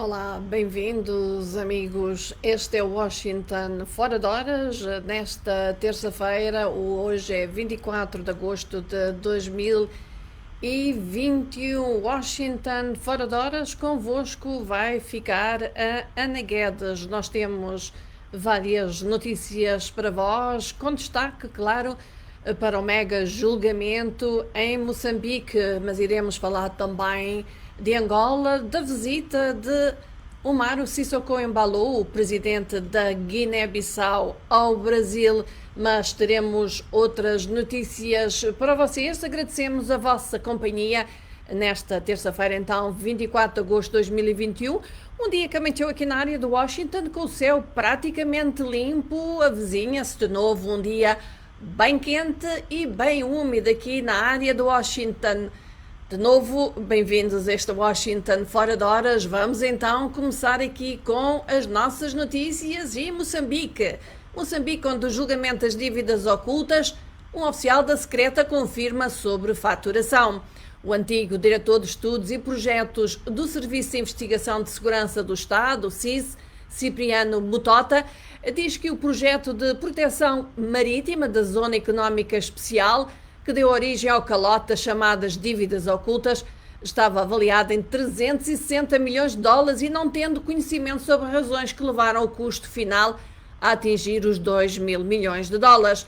Olá, bem-vindos, amigos. Este é o Washington Fora de Horas, nesta terça-feira. Hoje é 24 de agosto de 2021. Washington Fora de Horas, convosco vai ficar a Ana Guedes. Nós temos várias notícias para vós, com destaque, claro, para o mega julgamento em Moçambique, mas iremos falar também de Angola, da visita de Umaro Sissoko Embalo, o presidente da Guiné-Bissau, ao Brasil, mas teremos outras notícias para vocês. Agradecemos a vossa companhia nesta terça-feira, então, 24 de agosto de 2021, um dia que amanheceu aqui na área de Washington com o céu praticamente limpo, avizinha-se de novo um dia bem quente e bem úmido aqui na área de Washington. De novo, bem-vindos a este Washington Fora de Horas. Vamos então começar aqui com as nossas notícias em Moçambique. Moçambique, onde o julgamento das dívidas ocultas, um oficial da secreta confirma sobre faturação. O antigo diretor de estudos e projetos do Serviço de Investigação de Segurança do Estado, o SIS, Cipriano Mutota, diz que o projeto de proteção marítima da Zona Económica Especial, que deu origem ao calote das chamadas dívidas ocultas, estava avaliado em 360 milhões de dólares e não tendo conhecimento sobre razões que levaram o custo final a atingir os 2 mil milhões de dólares.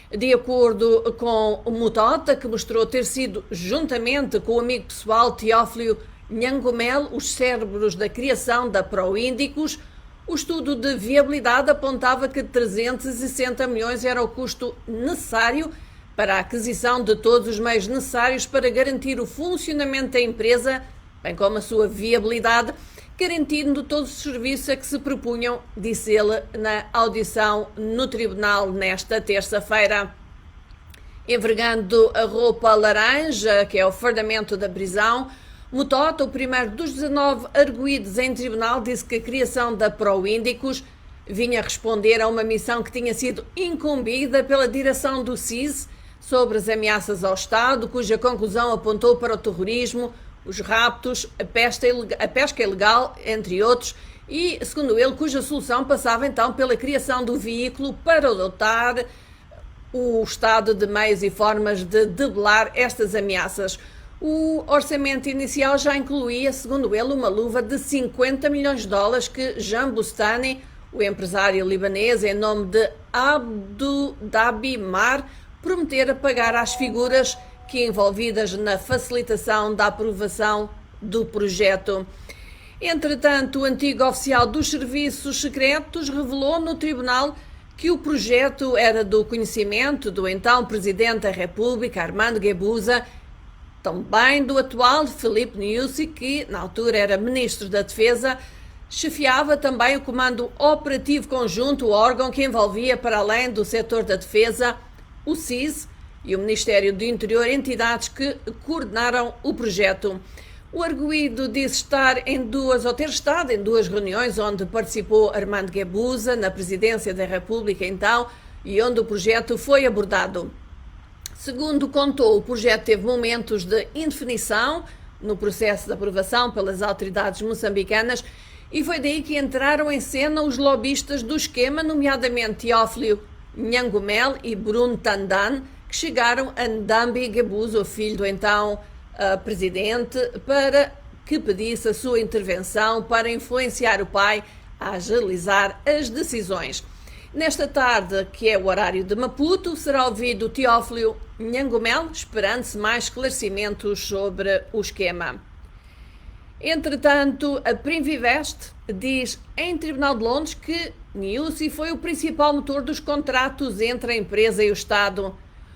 De acordo com o Mutota, que mostrou ter sido, juntamente com o amigo pessoal Teófilo Nhangumel, os cérebros da criação da Proíndicos, o estudo de viabilidade apontava que 360 milhões era o custo necessário para a aquisição de todos os meios necessários para garantir o funcionamento da empresa, bem como a sua viabilidade, garantindo todos os serviços a que se propunham, disse ele na audição no tribunal nesta terça-feira. Envergando a roupa laranja, que é o fardamento da prisão, Mutota, o primeiro dos 19 arguidos em tribunal, disse que a criação da Proíndicos vinha responder a uma missão que tinha sido incumbida pela direção do SIS sobre as ameaças ao Estado, cuja conclusão apontou para o terrorismo, os raptos, a pesca ilegal, entre outros, e, segundo ele, cuja solução passava então pela criação do veículo para dotar o Estado de meios e formas de debelar estas ameaças. O orçamento inicial já incluía, segundo ele, uma luva de 50 milhões de dólares que Jean Bustani, o empresário libanês, em nome de Abu Dhabi Mar, prometera pagar às figuras que envolvidas na facilitação da aprovação do projeto. Entretanto, o antigo oficial dos serviços secretos revelou no tribunal que o projeto era do conhecimento do então Presidente da República, Armando Guebuza, também do atual Filipe Nyusi, que na altura era Ministro da Defesa, chefiava também o Comando Operativo Conjunto, o órgão que envolvia, para além do setor da defesa, o SIS e o Ministério do Interior, entidades que coordenaram o projeto. O arguido disse ter estado em duas reuniões onde participou Armando Guebuza, na Presidência da República então, e onde o projeto foi abordado. Segundo contou, o projeto teve momentos de indefinição no processo de aprovação pelas autoridades moçambicanas e foi daí que entraram em cena os lobistas do esquema, nomeadamente Teófilo Nhangumel e Bruno Tandan, que chegaram a Ndambi Guebuza, o filho do então presidente, para que pedisse a sua intervenção para influenciar o pai a agilizar as decisões. Nesta tarde, que é o horário de Maputo, será ouvido Teófilo Nhangumel, esperando-se mais esclarecimentos sobre o esquema. Entretanto, a Primvest diz em Tribunal de Londres que Nyusi foi o principal motor dos contratos entre a empresa e o Estado.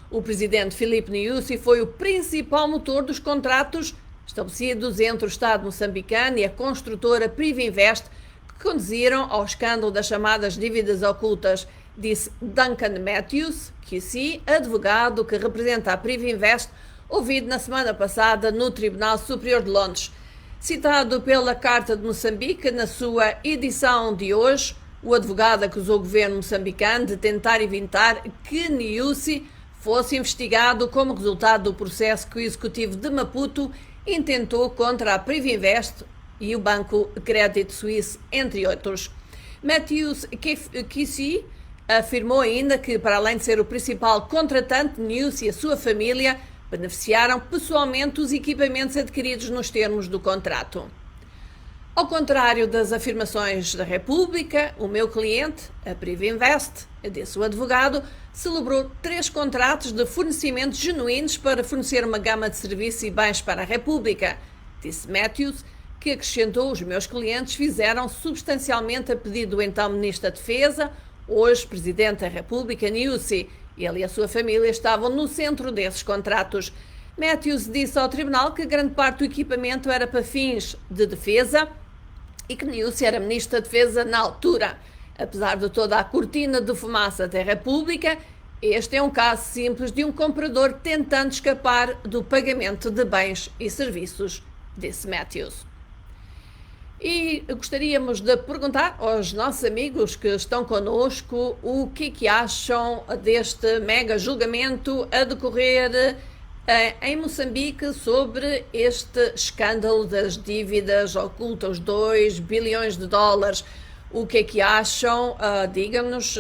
O presidente Filipe Nyusi foi o principal motor dos contratos estabelecidos entre o Estado moçambicano e a construtora Privinvest, que conduziram ao escândalo das chamadas dívidas ocultas, disse Duncan Matthews, QC, advogado que representa a Privinvest, ouvido na semana passada no Tribunal Superior de Londres. Citado pela Carta de Moçambique, na sua edição de hoje, o advogado acusou o governo moçambicano de tentar evitar que Nyusi fosse investigado como resultado do processo que o executivo de Maputo intentou contra a Privinvest, e o banco Credit Suisse, entre outros. Matthews Kissy afirmou ainda que, para além de ser o principal contratante, News e a sua família beneficiaram pessoalmente dos equipamentos adquiridos nos termos do contrato. Ao contrário das afirmações da República, o meu cliente, a Privinvest, disse o advogado, celebrou 3 contratos de fornecimento genuínos para fornecer uma gama de serviços e bens para a República, disse Matthews, que acrescentou: os meus clientes fizeram substancialmente a pedido do então Ministro da Defesa, hoje Presidente da República, Nyusi. Ele e a sua família estavam no centro desses contratos. Matthews disse ao tribunal que grande parte do equipamento era para fins de defesa e que Nyusi era Ministro da Defesa na altura. Apesar de toda a cortina de fumaça da República, este é um caso simples de um comprador tentando escapar do pagamento de bens e serviços, disse Matthews. E gostaríamos de perguntar aos nossos amigos que estão connosco o que acham deste mega julgamento a decorrer em Moçambique sobre este escândalo das dívidas ocultas, os 2 bilhões de dólares. O que acham? Digam-nos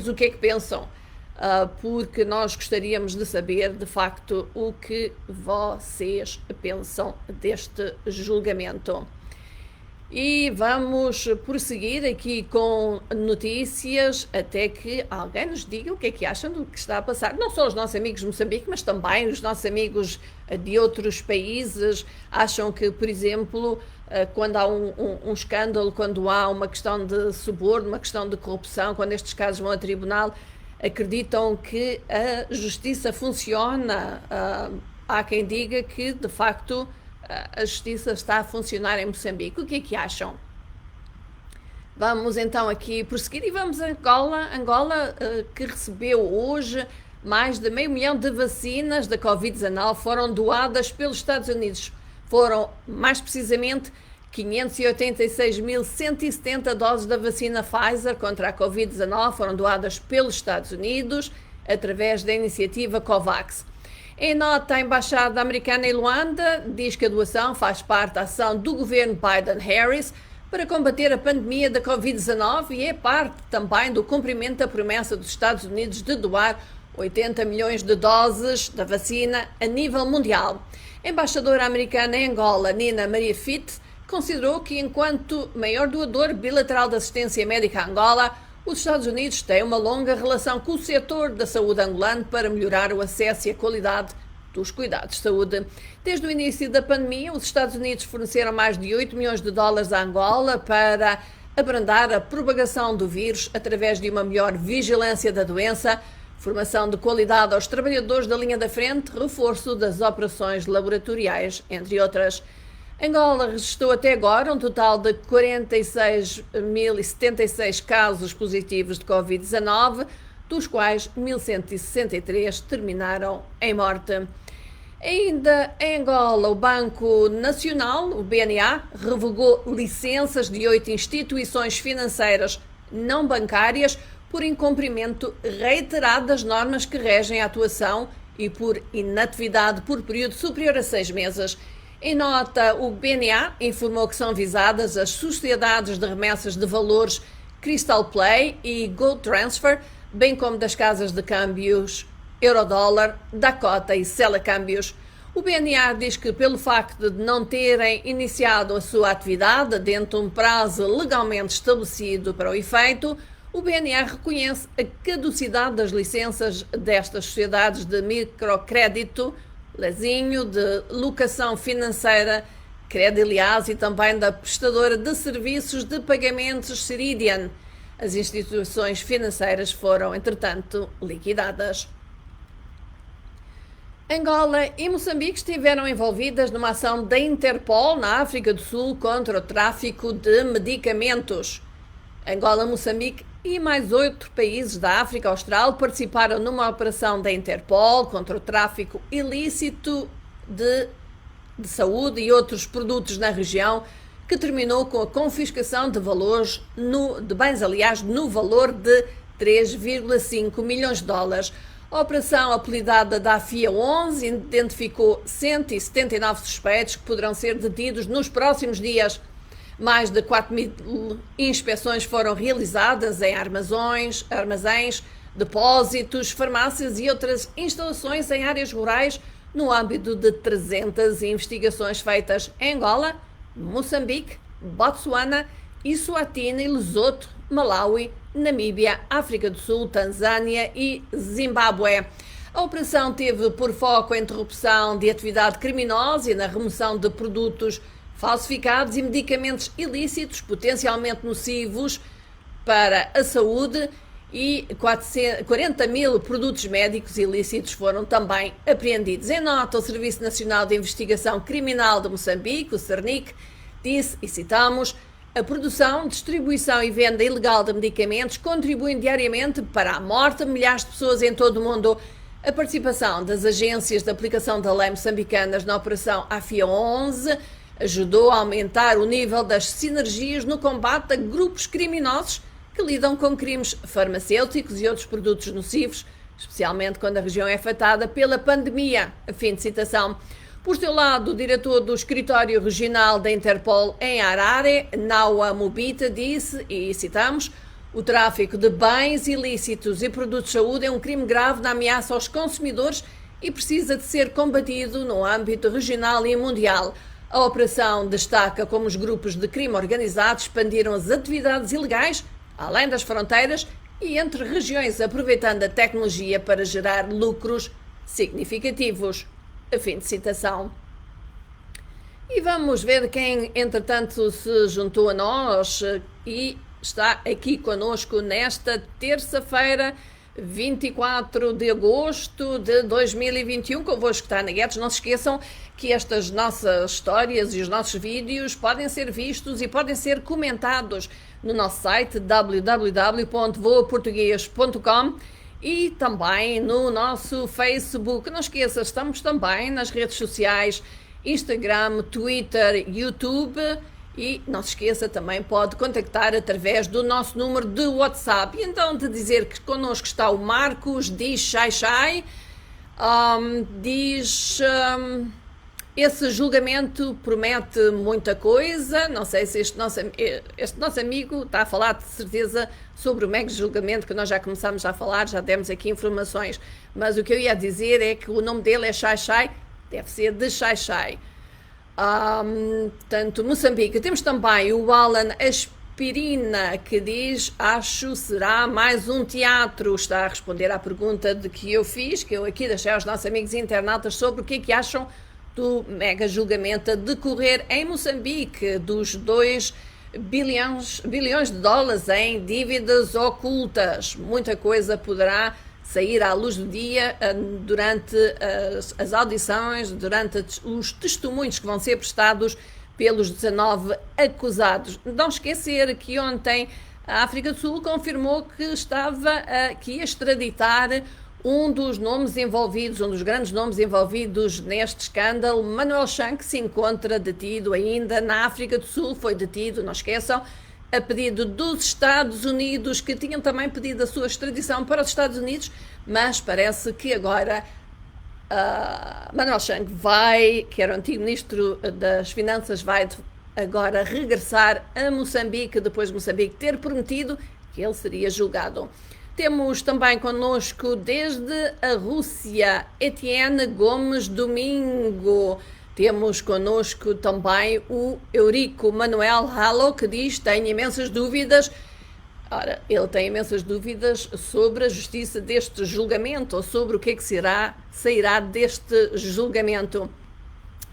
o que é que pensam, porque nós gostaríamos de saber, de facto, o que vocês pensam deste julgamento. E vamos prosseguir aqui com notícias até que alguém nos diga o que é que acham do que está a passar. Não só os nossos amigos de Moçambique, mas também os nossos amigos de outros países acham que, por exemplo, quando há um escândalo, quando há uma questão de suborno, uma questão de corrupção, quando estes casos vão a tribunal, acreditam que a justiça funciona. Há quem diga que, de facto, a justiça está a funcionar em Moçambique. O que é que acham? Vamos então aqui prosseguir e vamos a Angola. Angola que recebeu hoje mais de 500 mil de vacinas da Covid-19 foram doadas pelos Estados Unidos. Foram, mais precisamente, 586.170 doses da vacina Pfizer contra a Covid-19 foram doadas pelos Estados Unidos através da iniciativa COVAX. Em nota, a Embaixada Americana em Luanda diz que a doação faz parte da ação do governo Biden-Harris para combater a pandemia da Covid-19 e é parte também do cumprimento da promessa dos Estados Unidos de doar 80 milhões de doses da vacina a nível mundial. A embaixadora americana em Angola, Nina Maria Fitt, considerou que, enquanto maior doador bilateral de assistência médica a Angola, os Estados Unidos têm uma longa relação com o setor da saúde angolano para melhorar o acesso e a qualidade dos cuidados de saúde. Desde o início da pandemia, os Estados Unidos forneceram mais de 8 milhões de dólares a Angola para abrandar a propagação do vírus através de uma melhor vigilância da doença, formação de qualidade aos trabalhadores da linha da frente, reforço das operações laboratoriais, entre outras. Angola registrou até agora um total de 46.076 casos positivos de Covid-19, dos quais 1.163 terminaram em morte. Ainda em Angola, o Banco Nacional, o BNA, revogou licenças de 8 instituições financeiras não bancárias por incumprimento reiterado das normas que regem a atuação e por inatividade por período superior a 6 meses. Em nota, o BNA informou que são visadas as sociedades de remessas de valores Crystal Play e Gold Transfer, bem como das casas de câmbios Eurodólar, Dakota e Sela Câmbios. O BNA diz que, pelo facto de não terem iniciado a sua atividade dentro de um prazo legalmente estabelecido para o efeito, o BNA reconhece a caducidade das licenças destas sociedades de microcrédito, leasinho, de locação financeira, Credilias e também da prestadora de serviços de pagamentos Ceridian. As instituições financeiras foram, entretanto, liquidadas. Angola e Moçambique estiveram envolvidas numa ação da Interpol na África do Sul contra o tráfico de medicamentos. Angola, Moçambique e mais 8 países da África Austral participaram numa operação da Interpol contra o tráfico ilícito de saúde e outros produtos na região, que terminou com a confiscação de valores de bens, no valor de 3,5 milhões de dólares. A operação, apelidada da AFIA 11, identificou 179 suspeitos que poderão ser detidos nos próximos dias. Mais de 4.000 inspeções foram realizadas em armazéns, depósitos, farmácias e outras instalações em áreas rurais, no âmbito de 300 investigações feitas em Angola, Moçambique, Botsuana, Eswatini, Lesoto, Malawi, Namíbia, África do Sul, Tanzânia e Zimbábue. A operação teve por foco a interrupção de atividade criminosa e na remoção de produtos falsificados e medicamentos ilícitos potencialmente nocivos para a saúde, e 40.000 produtos médicos ilícitos foram também apreendidos. Em nota, o Serviço Nacional de Investigação Criminal de Moçambique, o SERNIC, disse, e citamos: a produção, distribuição e venda ilegal de medicamentos contribuem diariamente para a morte de milhares de pessoas em todo o mundo. A participação das agências de aplicação da lei moçambicanas na operação AFIA 11 ajudou a aumentar o nível das sinergias no combate a grupos criminosos que lidam com crimes farmacêuticos e outros produtos nocivos, especialmente quando a região é afetada pela pandemia. Fim de citação. Por seu lado, o diretor do Escritório Regional da Interpol em Harare, Nawa Mubita, disse, e citamos: o tráfico de bens ilícitos e produtos de saúde é um crime grave na ameaça aos consumidores e precisa de ser combatido no âmbito regional e mundial. A operação destaca como os grupos de crime organizado expandiram as atividades ilegais além das fronteiras e entre regiões, aproveitando a tecnologia para gerar lucros significativos. Fim de citação. E vamos ver quem, entretanto, se juntou a nós e está aqui conosco nesta terça-feira, 24 de agosto de 2021, convosco está na Guedes. Não se esqueçam que estas nossas histórias e os nossos vídeos podem ser vistos e podem ser comentados no nosso site www.voaportugues.com e também no nosso Facebook. Não esqueça, estamos também nas redes sociais, Instagram, Twitter, YouTube. E não se esqueça, também pode contactar através do nosso número de WhatsApp. E então, de dizer que connosco está o Marcos, diz Xai, esse julgamento promete muita coisa. Não sei se este nosso amigo está a falar de certeza sobre o mega julgamento que nós já começamos a falar, já demos aqui informações. Mas o que eu ia dizer é que o nome dele é Xai, deve ser de Xai. Portanto, Moçambique. Temos também o Alan Aspirina, que diz: acho será mais um teatro. Está a responder à pergunta de que eu fiz, que eu aqui deixei aos nossos amigos internautas sobre o que é que acham do mega julgamento a decorrer em Moçambique, dos 2 bilhões de dólares em dívidas ocultas. Muita coisa poderá sair à luz do dia durante as audições, durante os testemunhos que vão ser prestados pelos 19 acusados. Não esquecer que ontem a África do Sul confirmou que ia extraditar um dos grandes nomes envolvidos neste escândalo, Manuel Chang, que se encontra detido ainda na África do Sul. Foi detido, não esqueçam, a pedido dos Estados Unidos, que tinham também pedido a sua extradição para os Estados Unidos, mas parece que agora Manuel Chang que era o antigo Ministro das Finanças, vai agora regressar a Moçambique, depois de Moçambique ter prometido que ele seria julgado. Temos também connosco desde a Rússia, Etienne Gomes Domingo. Temos connosco também o Eurico Manuel Halo, que diz: tenho imensas dúvidas. Ora, ele tem imensas dúvidas sobre a justiça deste julgamento, ou sobre o que é que sairá deste julgamento.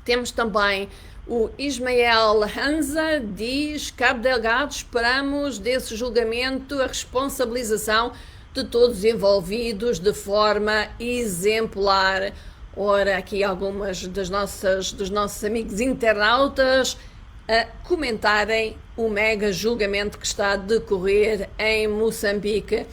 Temos também o Ismael Hanza, diz: Cabo Delgado, esperamos desse julgamento a responsabilização de todos os envolvidos de forma exemplar. Ora, aqui algumas dos nossos amigos internautas a comentarem o mega julgamento que está a decorrer em Moçambique.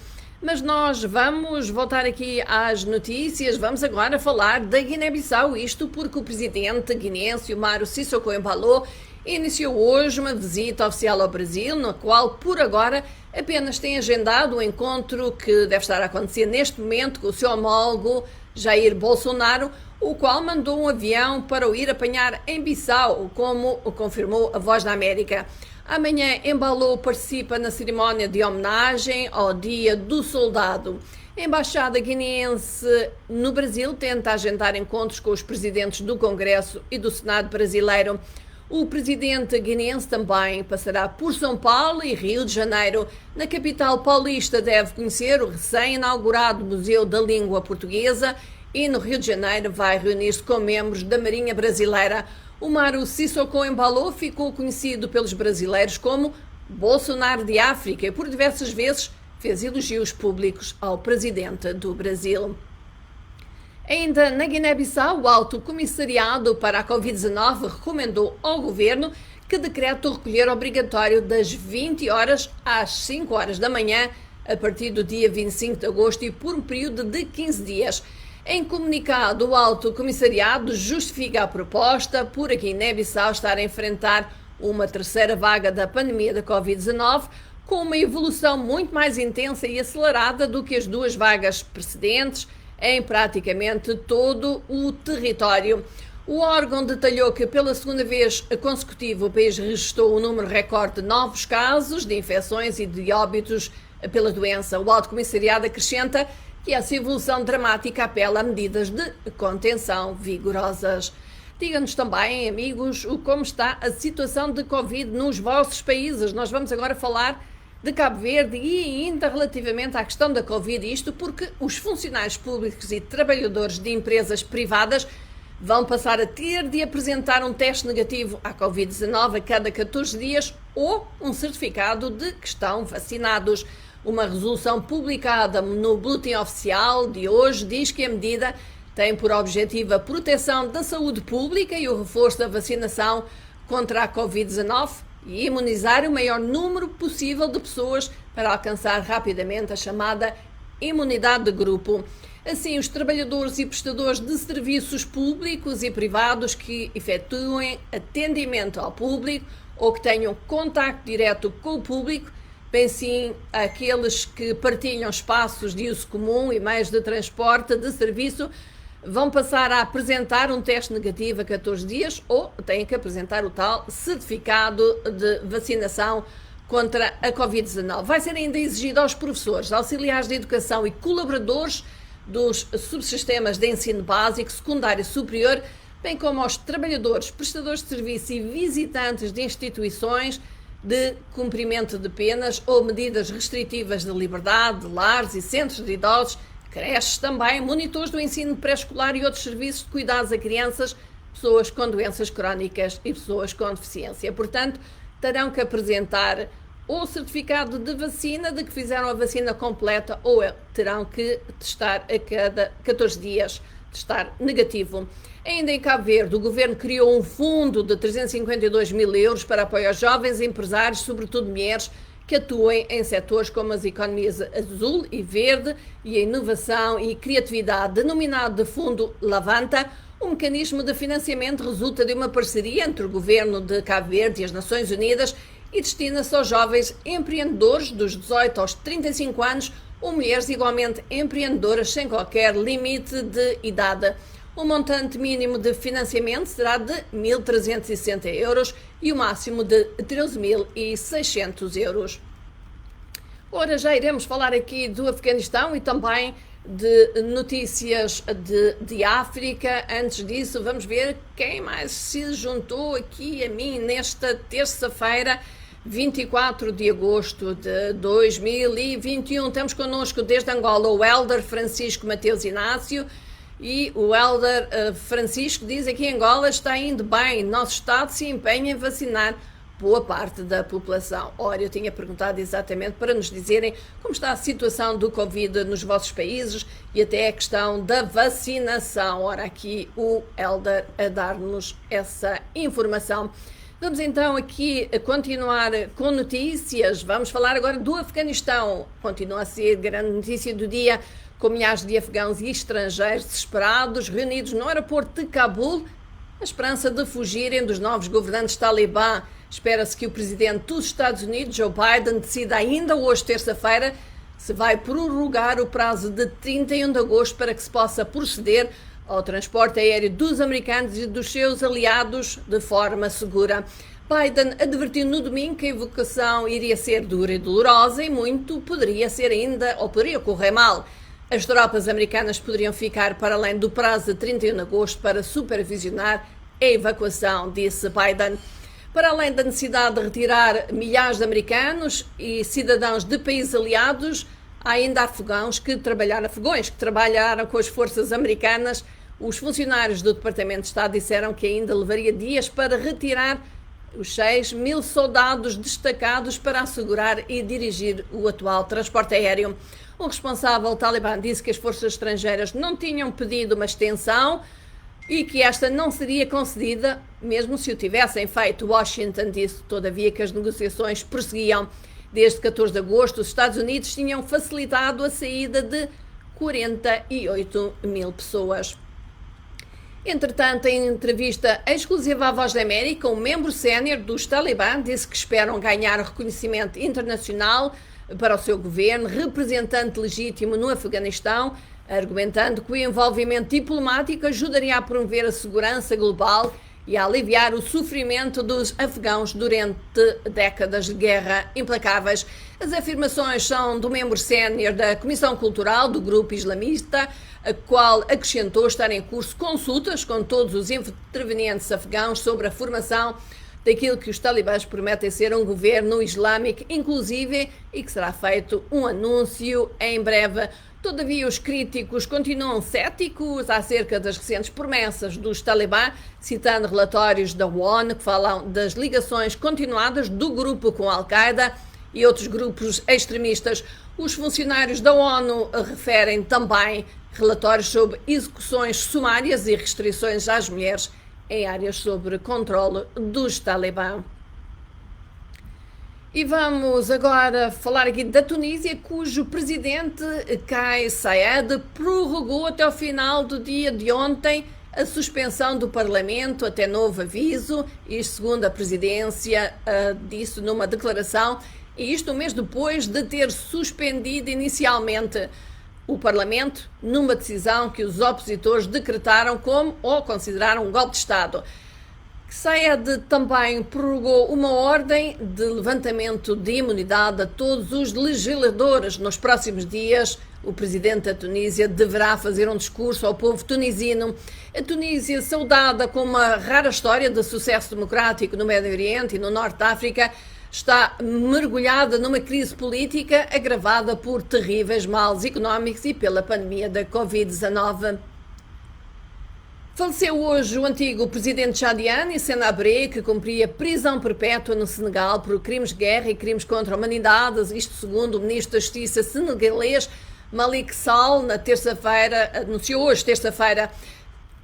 Mas nós vamos voltar aqui às notícias. Vamos agora falar da Guiné-Bissau, isto porque o presidente guineense Umaro Sissoko Embalo iniciou hoje uma visita oficial ao Brasil, na qual, por agora, apenas tem agendado um encontro que deve estar a acontecer neste momento com o seu homólogo Jair Bolsonaro, o qual mandou um avião para o ir apanhar em Bissau, como confirmou a Voz da América. Amanhã, Embalo participa na cerimónia de homenagem ao Dia do Soldado. A Embaixada Guineense no Brasil tenta agendar encontros com os presidentes do Congresso e do Senado brasileiro. O presidente guineense também passará por São Paulo e Rio de Janeiro. Na capital paulista deve conhecer o recém-inaugurado Museu da Língua Portuguesa e no Rio de Janeiro vai reunir-se com membros da Marinha Brasileira. O Mauro Sissoko Embalo ficou conhecido pelos brasileiros como Bolsonaro de África e por diversas vezes fez elogios públicos ao presidente do Brasil. Ainda na Guiné-Bissau, o Alto Comissariado para a Covid-19 recomendou ao governo que decrete o recolher obrigatório das 20 horas às 5 horas da manhã, a partir do dia 25 de agosto e por um período de 15 dias. Em comunicado, o Alto Comissariado justifica a proposta por a Guiné-Bissau estar a enfrentar uma terceira vaga da pandemia da Covid-19 com uma evolução muito mais intensa e acelerada do que as duas vagas precedentes em praticamente todo o território. O órgão detalhou que pela segunda vez consecutiva o país registrou um número recorde de novos casos de infecções e de óbitos pela doença. O Alto Comissariado acrescenta que essa evolução dramática apela a medidas de contenção vigorosas. Diga-nos também, amigos, como está a situação de Covid nos vossos países. Nós vamos agora falar de Cabo Verde e ainda relativamente à questão da Covid, isto porque os funcionários públicos e trabalhadores de empresas privadas vão passar a ter de apresentar um teste negativo à Covid-19 a cada 14 dias ou um certificado de que estão vacinados. Uma resolução publicada no Boletim Oficial de hoje diz que a medida tem por objetivo a proteção da saúde pública e o reforço da vacinação contra a Covid-19 e imunizar o maior número possível de pessoas para alcançar rapidamente a chamada imunidade de grupo. Assim, os trabalhadores e prestadores de serviços públicos e privados que efetuem atendimento ao público ou que tenham contacto direto com o público, bem sim aqueles que partilham espaços de uso comum e meios de transporte de serviço, vão passar a apresentar um teste negativo a 14 dias ou têm que apresentar o tal certificado de vacinação contra a Covid-19. Vai ser ainda exigido aos professores, auxiliares de educação e colaboradores dos subsistemas de ensino básico, secundário e superior, bem como aos trabalhadores, prestadores de serviço e visitantes de instituições de cumprimento de penas ou medidas restritivas de liberdade, lares e centros de idosos, creches também, monitores do ensino pré-escolar e outros serviços de cuidados a crianças, pessoas com doenças crónicas e pessoas com deficiência. Portanto, terão que apresentar ou certificado de vacina, de que fizeram a vacina completa, ou terão que testar a cada 14 dias, testar negativo. Ainda em Cabo Verde, o governo criou um fundo de 352 mil euros para apoio aos jovens empresários, sobretudo mulheres, que atuem em setores como as economias azul e verde e a inovação e criatividade. Denominado de Fundo Lavanta, o mecanismo de financiamento resulta de uma parceria entre o governo de Cabo Verde e as Nações Unidas e destina-se aos jovens empreendedores dos 18 aos 35 anos ou mulheres igualmente empreendedoras sem qualquer limite de idade. O montante mínimo de financiamento será de 1.360 euros e o máximo de 13.600 euros. Ora, já iremos falar aqui do Afeganistão e também de notícias de África. Antes disso, vamos ver quem mais se juntou aqui a mim nesta terça-feira, 24 de agosto de 2021. Temos connosco desde Angola o Elder Francisco Mateus Inácio. E o Elder Francisco diz aqui em Angola está indo bem, nosso Estado se empenha em vacinar boa parte da população. Ora, eu tinha perguntado exatamente para nos dizerem como está a situação do Covid nos vossos países e até a questão da vacinação. Ora, aqui o Elder a dar-nos essa informação. Vamos então aqui a continuar com notícias. Vamos falar agora do Afeganistão. Continua a ser grande notícia do dia, com milhares de afegãos e estrangeiros desesperados reunidos no aeroporto de Cabul, na esperança de fugirem dos novos governantes talibã. Espera-se que o presidente dos Estados Unidos, Joe Biden, decida ainda hoje, terça-feira, se vai prorrogar o prazo de 31 de agosto para que se possa proceder ao transporte aéreo dos americanos e dos seus aliados de forma segura. Biden advertiu no domingo que a evacuação iria ser dura e dolorosa e muito poderia ser ainda, ou poderia correr mal. As tropas americanas poderiam ficar para além do prazo de 31 de agosto para supervisionar a evacuação, disse Biden. Para além da necessidade de retirar milhares de americanos e cidadãos de países aliados, há ainda afegões que trabalharam com as forças americanas. Os funcionários do Departamento de Estado disseram que ainda levaria dias para retirar os 6.000 soldados destacados para assegurar e dirigir o atual transporte aéreo. O responsável talibã disse que as forças estrangeiras não tinham pedido uma extensão e que esta não seria concedida, mesmo se o tivessem feito. Washington disse, todavia, que as negociações prosseguiam. Desde 14 de agosto, os Estados Unidos tinham facilitado a saída de 48.000 pessoas. Entretanto, em entrevista exclusiva à Voz da América, um membro sénior dos Talibã disse que esperam ganhar reconhecimento internacional para o seu governo, representante legítimo no Afeganistão, argumentando que o envolvimento diplomático ajudaria a promover a segurança global e a aliviar o sofrimento dos afegãos durante décadas de guerra implacáveis. As afirmações são do membro sénior da Comissão Cultural do grupo islamista, a qual acrescentou estar em curso consultas com todos os intervenientes afegãos sobre a formação daquilo que os talibãs prometem ser um governo islâmico inclusive e que será feito um anúncio em breve. Todavia, os críticos continuam céticos acerca das recentes promessas dos talibã, citando relatórios da ONU que falam das ligações continuadas do grupo com a Al-Qaeda e outros grupos extremistas. Os funcionários da ONU referem também relatórios sobre execuções sumárias e restrições às mulheres em áreas sob controle dos talibã. E vamos agora falar aqui da Tunísia, cujo presidente Kais Saied prorrogou até ao final do dia de ontem a suspensão do Parlamento até novo aviso, isto segundo a presidência disse numa declaração, e isto um mês depois de ter suspendido inicialmente o Parlamento numa decisão que os opositores decretaram como ou consideraram um golpe de Estado. Saied também prorrogou uma ordem de levantamento de imunidade a todos os legisladores. Nos próximos dias, o presidente da Tunísia deverá fazer um discurso ao povo tunisino. A Tunísia, saudada com uma rara história de sucesso democrático no Médio Oriente e no Norte da África, está mergulhada numa crise política agravada por terríveis males económicos e pela pandemia da Covid-19. Faleceu hoje o antigo presidente tchadiano Hissène Habré, que cumpria prisão perpétua no Senegal por crimes de guerra e crimes contra a humanidade, isto segundo o ministro da Justiça senegalês Malick Sall, anunciou hoje, terça-feira.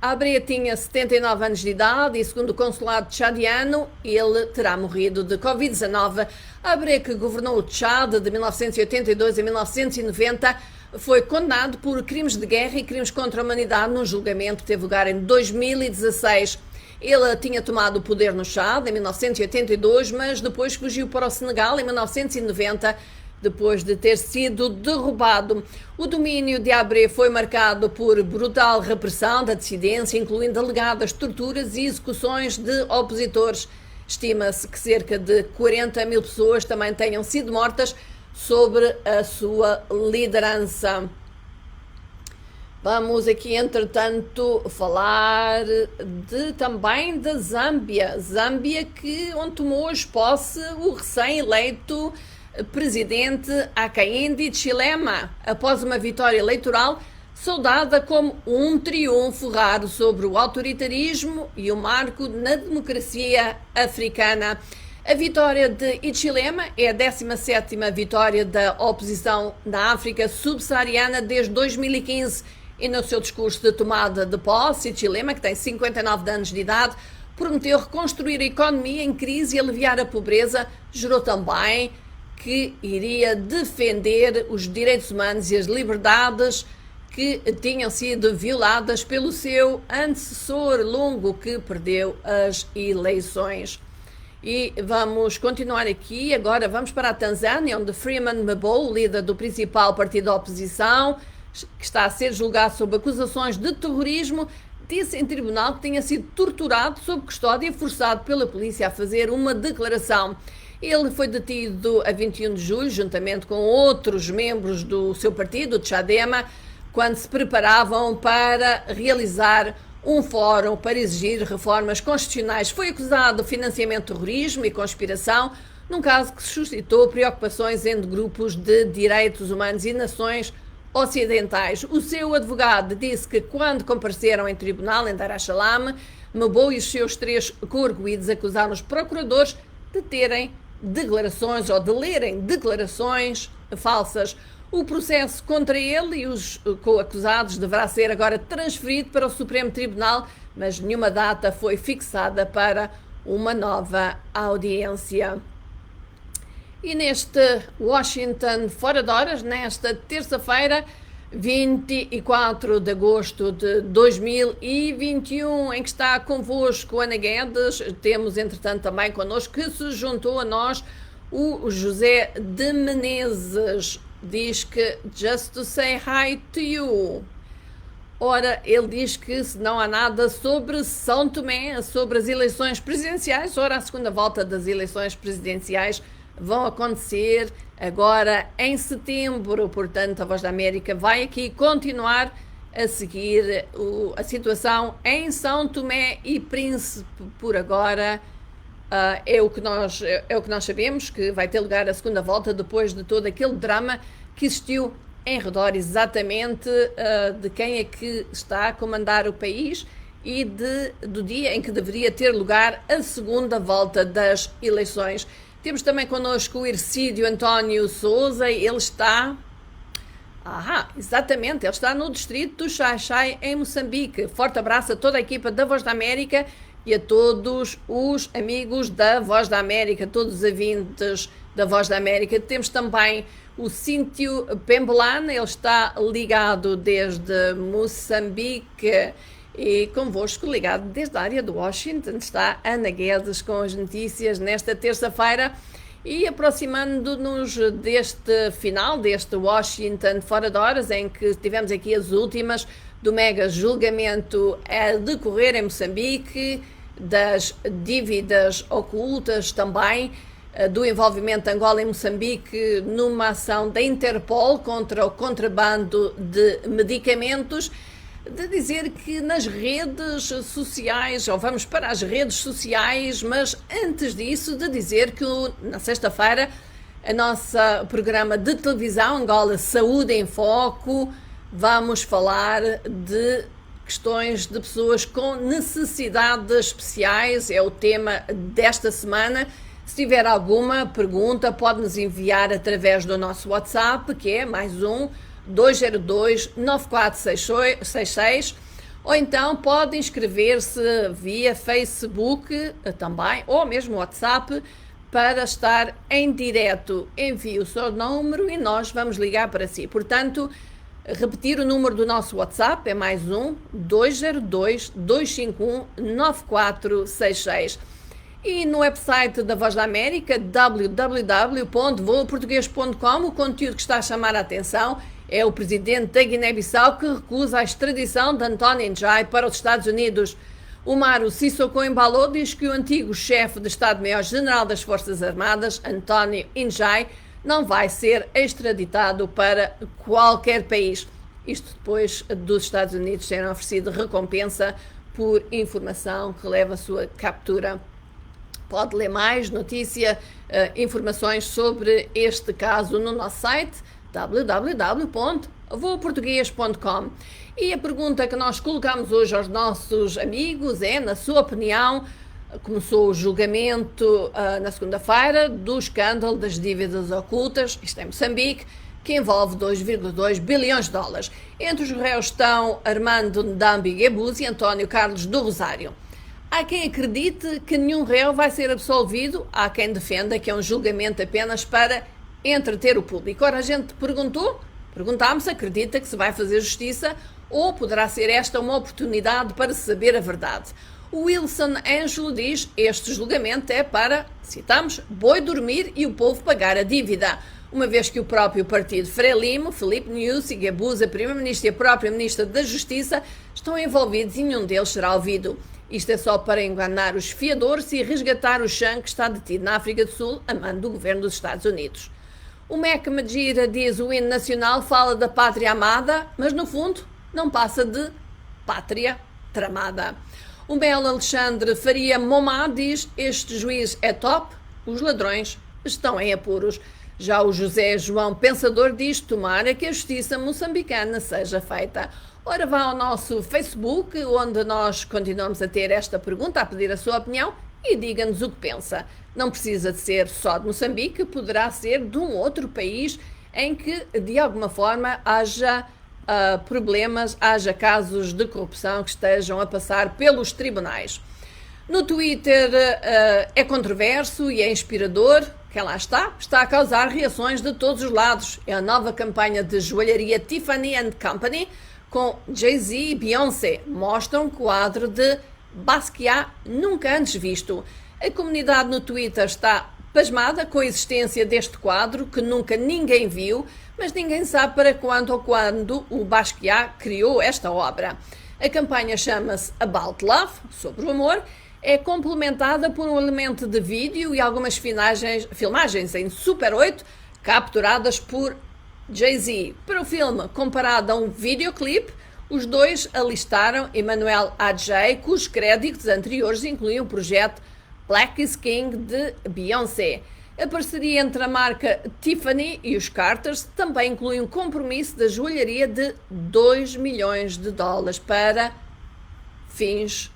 Habré tinha 79 anos de idade e, segundo o consulado tchadiano, ele terá morrido de Covid-19. Habré, que governou o Tchad de 1982 a 1990, foi condenado por crimes de guerra e crimes contra a humanidade num julgamento que teve lugar em 2016. Ele tinha tomado o poder no Tchad em 1982, mas depois fugiu para o Senegal em 1990, depois de ter sido derrubado. O domínio de Habré foi marcado por brutal repressão da dissidência, incluindo alegadas torturas e execuções de opositores. Estima-se que cerca de 40.000 pessoas também tenham sido mortas sobre a sua liderança. Vamos aqui, entretanto, falar também da Zâmbia. Zâmbia onde tomou hoje posse o recém-eleito presidente Hakainde Hichilema, após uma vitória eleitoral saudada como um triunfo raro sobre o autoritarismo e o marco na democracia africana. A vitória de Hichilema é a 17ª vitória da oposição na África subsaariana desde 2015 e no seu discurso de tomada de posse, Hichilema, que tem 59 anos de idade, prometeu reconstruir a economia em crise e aliviar a pobreza. Jurou também que iria defender os direitos humanos e as liberdades que tinham sido violadas pelo seu antecessor Lungu, que perdeu as eleições. E vamos continuar aqui. Agora vamos para a Tanzânia, onde Freeman Mbowe, líder do principal partido da oposição, que está a ser julgado sob acusações de terrorismo, disse em tribunal que tinha sido torturado sob custódia e forçado pela polícia a fazer uma declaração. Ele foi detido a 21 de julho, juntamente com outros membros do seu partido, o Chadema, quando se preparavam para realizar um fórum para exigir reformas constitucionais. Foi acusado de financiamento de terrorismo e conspiração, num caso que suscitou preocupações entre grupos de direitos humanos e nações ocidentais. O seu advogado disse que quando compareceram em tribunal em Dar es Salaam, Mbowe e os seus 3 coarguidos acusaram os procuradores de terem declarações ou de lerem declarações falsas. O processo contra ele e os coacusados deverá ser agora transferido para o Supremo Tribunal, mas nenhuma data foi fixada para uma nova audiência. E neste Washington Fora de Horas, nesta terça-feira, 24 de agosto de 2021, em que está convosco Ana Guedes, temos entretanto também connosco, que se juntou a nós, o José de Menezes. Diz que just to say hi to you. Ora, ele diz que se não há nada sobre São Tomé, sobre as eleições presidenciais, ora, a segunda volta das eleições presidenciais vão acontecer agora em setembro, portanto a Voz da América vai aqui continuar a seguir a situação em São Tomé e Príncipe por agora. É o que nós sabemos, que vai ter lugar a segunda volta depois de todo aquele drama que existiu em redor exatamente de quem é que está a comandar o país e do dia em que deveria ter lugar a segunda volta das eleições. Temos também connosco o Ercídio António Souza, ele está... exatamente, ele está no distrito do Xai-Xai, em Moçambique. Forte abraço a toda a equipa da Voz da América e a todos os amigos da Voz da América, todos os ouvintes da Voz da América. Temos também o Cíncio Pembolana, ele está ligado desde Moçambique e convosco ligado desde a área de Washington está Ana Guedes com as notícias nesta terça-feira. E aproximando-nos deste final, deste Washington Fora de Horas, em que tivemos aqui as últimas do mega julgamento a decorrer em Moçambique, das dívidas ocultas também, do envolvimento de Angola e Moçambique numa ação da Interpol contra o contrabando de medicamentos, de dizer que nas redes sociais, ou vamos para as redes sociais, mas antes disso de dizer que na sexta-feira a nossa programa de televisão Angola Saúde em Foco, vamos falar de questões de pessoas com necessidades especiais, é o tema desta semana. Se tiver alguma pergunta, pode-nos enviar através do nosso WhatsApp, que é +1 202 9466, ou então pode inscrever-se via Facebook também, ou mesmo WhatsApp, para estar em direto. Envie o seu número e nós vamos ligar para si. Portanto, repetir o número do nosso WhatsApp é +1 202 251 9466. E no website da Voz da América, www.voaportugues.com, o conteúdo que está a chamar a atenção é o presidente da Guiné-Bissau que recusa a extradição de António Njai para os Estados Unidos. O Umaru Sissoko Embalo diz que o antigo chefe de Estado-Maior-General das Forças Armadas, António Njai, não vai ser extraditado para qualquer país. Isto depois dos Estados Unidos terem oferecido recompensa por informação que leva à sua captura. Pode ler mais notícia, informações sobre este caso no nosso site www.voaportugues.com. E a pergunta que nós colocamos hoje aos nossos amigos é, na sua opinião, começou o julgamento na segunda-feira do escândalo das dívidas ocultas, isto é Moçambique, que envolve 2,2 bilhões de dólares. Entre os réus estão Armando Ndambi Gebuzi e António Carlos do Rosário. Há quem acredite que nenhum réu vai ser absolvido, há quem defenda que é um julgamento apenas para entreter o público. Ora, a gente perguntámos, acredita que se vai fazer justiça ou poderá ser esta uma oportunidade para saber a verdade? O Wilson Ângelo diz: este julgamento é para, citamos, boi dormir e o povo pagar a dívida. Uma vez que o próprio partido Frelimo, Filipe Nyusi, Gabuza, Primeiro-Ministro e a própria Ministra da Justiça estão envolvidos e nenhum deles será ouvido. Isto é só para enganar os fiadores e resgatar o Chan que está detido na África do Sul a mando do governo dos Estados Unidos. O Meca Majira diz: o hino nacional fala da pátria amada, mas no fundo não passa de pátria tramada. O Melo Alexandre Faria Momá diz: este juiz é top, os ladrões estão em apuros. Já o José João Pensador diz: tomara que a justiça moçambicana seja feita. Ora, vá ao nosso Facebook, onde nós continuamos a ter esta pergunta, a pedir a sua opinião, e diga-nos o que pensa. Não precisa de ser só de Moçambique, poderá ser de um outro país em que, de alguma forma, haja problemas, haja casos de corrupção que estejam a passar pelos tribunais. No Twitter é controverso e é inspirador. Quem lá está a causar reações de todos os lados. É a nova campanha de joalharia Tiffany & Company com Jay-Z e Beyoncé. Mostra um quadro de Basquiat nunca antes visto. A comunidade no Twitter está pasmada com a existência deste quadro que nunca ninguém viu, mas ninguém sabe para quando ou quando o Basquiat criou esta obra. A campanha chama-se About Love, sobre o amor, é complementada por um elemento de vídeo e algumas filmagens em Super 8 capturadas por Jay-Z. Para o filme, comparado a um videoclipe, os dois alistaram Emmanuel Adjei, cujos créditos anteriores incluíam o projeto Black is King de Beyoncé. A parceria entre a marca Tiffany e os Carters também inclui um compromisso da joalharia de 2 milhões de dólares para fins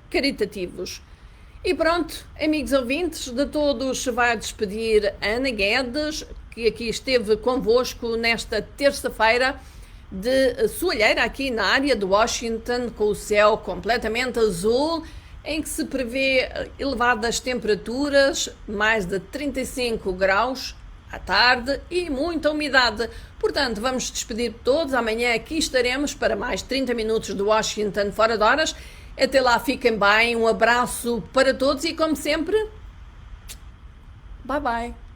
caritativos. E pronto, amigos ouvintes, de todos se vai despedir Ana Guedes, que aqui esteve convosco nesta terça-feira de soalheira aqui na área de Washington, com o céu completamente azul, em que se prevê elevadas temperaturas, mais de 35 graus à tarde e muita umidade. Portanto, vamos despedir de todos. Amanhã aqui estaremos para mais 30 minutos de Washington fora de horas. Até lá, fiquem bem, um abraço para todos e, como sempre, bye bye.